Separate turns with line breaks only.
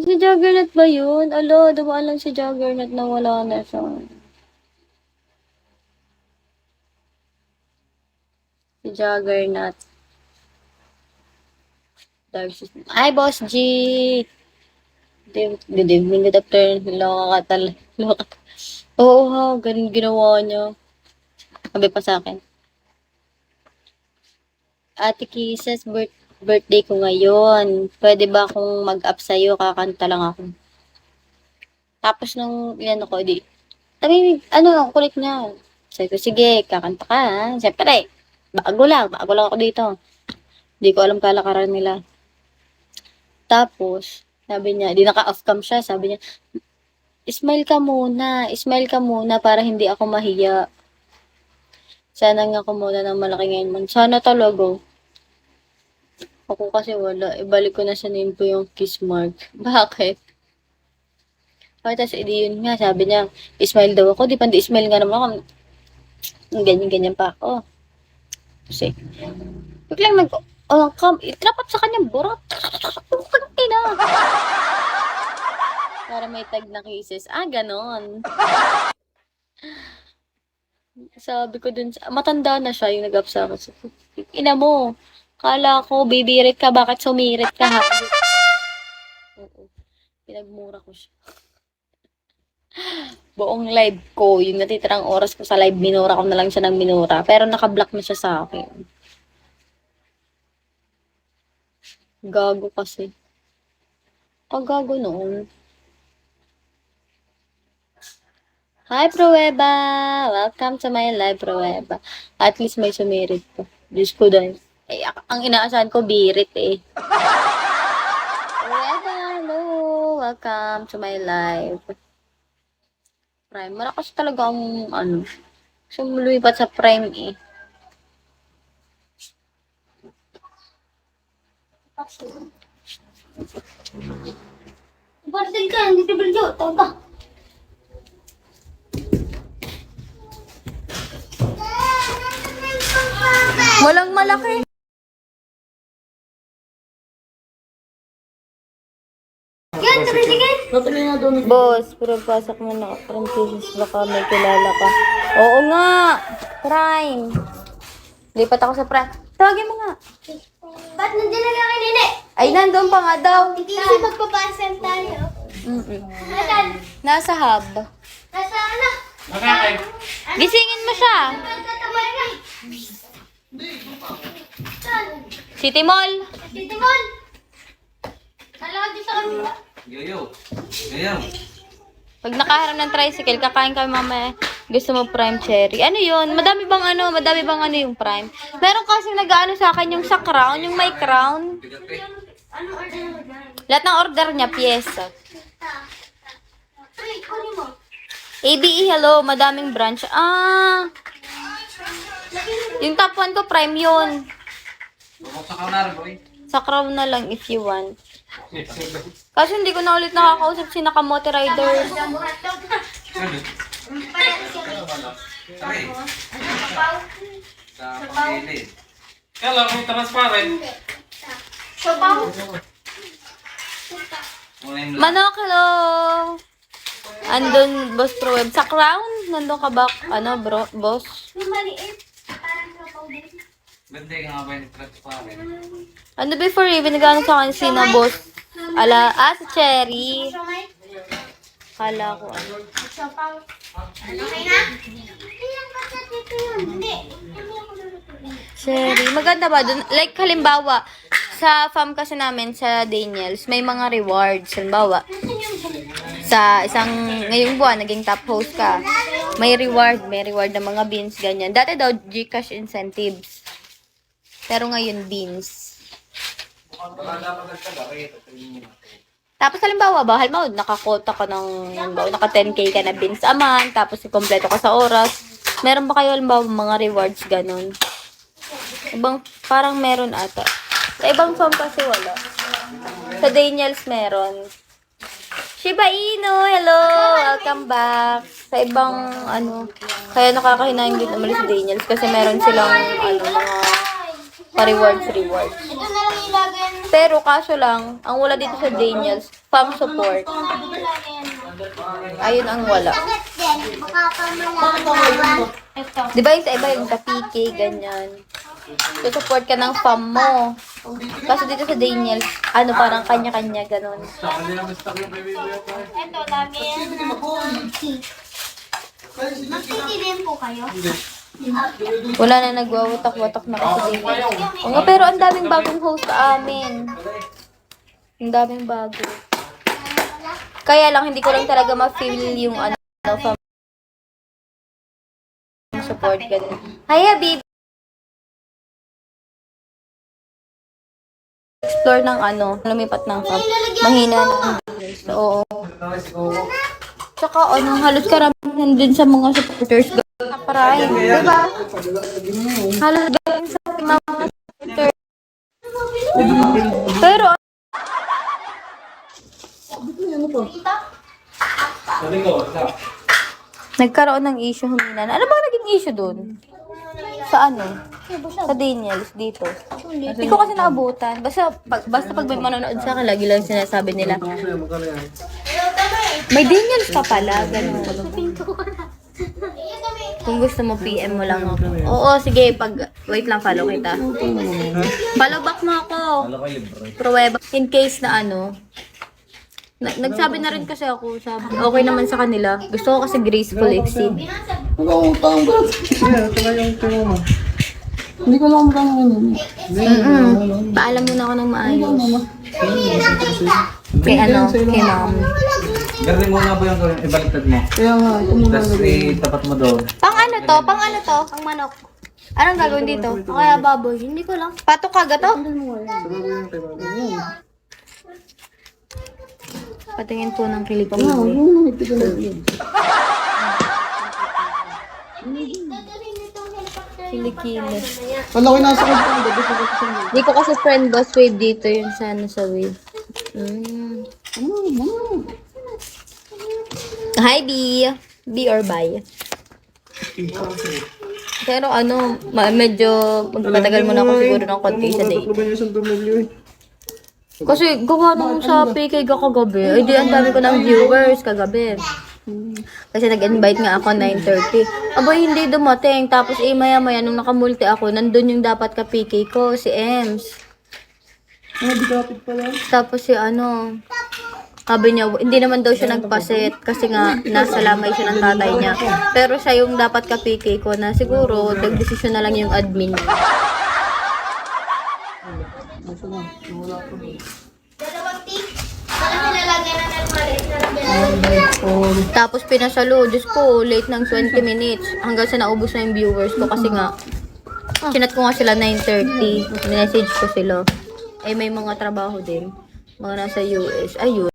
Si Juggernaut ba yun? Alo, dumaan lang si Juggernaut na wala na siya. Si Juggernaut. Dark System. Ay, Boss G! Good evening, good afternoon. Loka ka talaga. Loka ka. Oo ha, ganun ginawa niya. Sabi pa sa akin. Ate Kisses, birthday ko ngayon. Pwede ba akong mag-up sa'yo? Kakanta lang ako. Tapos nung ilan ako, di, ano, ang kulit niya. Sabi ko, sige, kakanta ka, ha? Siyempre, bago lang ako dito. Hindi ko alam kalakaran nila. Tapos, sabi niya, di naka-off cam siya, sabi niya, smile ka muna para hindi ako mahiya. Sana nga ako muna ng malaki ngayon man. Sana talaga. Ako kasi wala. Ibalik ko na sa name ko yung kiss mark. Bakit? Oh, tapos edi yun nga, sabi niya, smile daw ako. Di pa di smile nga naman ako. Ganyan-ganyan pa ako. Kasi, biglang itrapat sa kanyang burat. Ina. Para may tag na cases. Ah, ganon. Sabi ko dun, matanda na siya yung nag-up sa akin. Ina mo, kala ko, bibirit ka, bakit sumirit ka ha? Oo, pinagmura ko siya. Buong live ko, yung natitirang oras ko sa live, minura ko na lang siya ng minura. Pero naka-block na siya sa akin. Gago kasi. Gago noon. Hi, Prueba! Welcome to my live, Prueba. At least may sumirit pa. Diyos ko dahil. Eh, ang inaasahan ko, birit eh. Prueba, hello! Welcome to my live. Prime. Malakas talaga ang, sumulipat sa Prime eh. Bartil ka, hindi ka bilyo. Tawag ka. Walang malaki. Yan, sige. Boss, pero pasok mo na from cases baka may kilala ka. Oo nga. Prime. Lipat ako sa Prime. Tawagin mo nga.
Ba't nandiyan na kay Nene?
Ay, nandun pa nga daw.
Kasi magpapasel tayo. Nasaan?
Nasa hub.
Nasa ano?
Gisingin mo siya.
Nagtatamay ka. Saan?
City Mall.
Tito Mon. Alam ko sa kanila.
Gayaw.
Pag nakaharap ng tricycle, kakain kami mamaya. Gusto mo prime cherry. Ano yun? Madami bang ano yung prime? Meron kasing nag-ano sa akin yung sa crown, yung may crown.
Anong order mo dyan?
Lahat ng order niya, pyesa.
Ay, kunin mo.
ABE, hello, madaming branch. Yung top 1 ko, prime yun.
Bumuksa ka na rin, boy.
Sa crown na lang if you want. Kasi hindi ko na ulit nakakausap si Nakamote Riders.
Sabi. Sa pangilid. Kala ko transparent.
Sabaw.
Manok, hello! Andun, boss pro web. Sa crown, nandun ka ba, boss?
Yung maliit. Parang sabaw din.
Ganda ka nga ba yung transparent?
Ano before even nag-ano sa akin si na boss? Si Cherry.
Siomay.
Kala ko ano.
Sabaw. Ano kayo na? Ilang ka sa dito yun? Hindi. Hindi ako lulutuin.
Cherry. Maganda ba dun? Like, halimbawa, sa farm kasi namin, sa Daniels, may mga rewards. Halimbawa, sa ngayong buwan, naging top host ka. May reward ng mga beans, ganyan. Dati daw, Gcash incentives. Pero ngayon, beans. Tapos halimbawa, nakakota ka naka 10k ka na beans a month, tapos ikumpleto ka sa oras. Meron ba kayo halimbawa mga rewards ganun? Parang meron ata. Sa ibang farm kasi wala. Sa Daniels meron. Shiba Inu, hello! Welcome back. Sa ibang, kaya nakakahinayang din umalis sa Daniels kasi meron silang, mga pa-rewards.
Ito na lang ilagay
Pero kaso lang, ang wala dito sa Daniels, fam support. Ayun ang wala.
Bakit din? Baka pa malaman. Ito.
Di ba yung sa iba yung sa PK, ganyan. So, support ka ng fam mo. Kaso dito sa Daniels, ano, parang kanya-kanya, ganun.
Ito, lagi yan. Magtitibin po kayo?
Wala na nagwawatak-watak na kasi Daniels. O nga, pero ang daming bagong host sa amin. Ang daming bago. Kaya lang, hindi ko lang talaga ma-feel yung ano, fam support, ganun. Hiya, babe! Explore ng ano, lumipat ng fam. Mahina ng Daniels. Oo. Tsaka ano, halos karamihan din sa mga supporters na diba? Halos galing sa mga supporters. Pero, nagkaroon ng issue humina. Ano ba naging issue dun? Sa ano? Sa Daniels, dito. Hindi ko kasi naabutan. Basta pag may manonood sa akin, lagi lang sinasabi nila, may Daniels ka pala, ganun. Kung gusto mo, PM mo lang ako. Oo, sige, wait lang, follow kita. Follow back mo ako. Pruweba. In case na ano, nagsabi na rin kasi ako, sabi, okay naman sa kanila. Gusto ko kasi graceful exit.
Nag-autang ba? Ito na yung tingin mo. Hindi ko lang magkano yun.
Paalam muna ako ng maayos. Kay ano, kay mom.
Garni mo na ba yung ibaliktad mo?
Kaya nga, ito muna.
Tapos itapat mo doon.
Pang ano to? Pang ano to?
Ang manok.
Anong gagawin dito? O kaya baboy? Hindi ko lang. Patok kaga to? Patingin po ng kilig ko.
Dadalhin itong helicopter.
Kilikili.
Wala ko nasa kanya. Gabi ko kasi siya.
Hindi ko kasi friend boss wave dito yung sana sa wave. Hi, B. B or bye? Pero ano, medyo magpatagal muna ako siguro ng konti sa day.
Tatlo ba yung isang tumulyo eh?
Kasi gawa nung sa PK kagabi, ay di ang dami ko ng viewers kagabi. Kasi nag-invite nga ako 9:30. Aboy, hindi dumating. Tapos maya-maya nung nakamulti ako, nandun yung dapat ka PK ko, si Ems.
Ah, di kapit pala.
Tapos si ano, sabi niya, hindi naman daw siya nagpasit kasi nga nasa lamay siya ng tatay niya. Pero siya yung dapat ka PK ko na siguro, nag-desisyon na lang yung admin niya.
Nasa na? Wala ko.
Dalawang tip. Parang nilalagyan na ng maliit na lagyan.
Tapos pinasalo, Diyos ko, late ng 20 minutes. Hanggang sa naubos na yung viewers ko kasi nga, chinat ko nga sila 9:30. Message ko sila. Eh, may mga trabaho din. Mga nasa US. Ayun.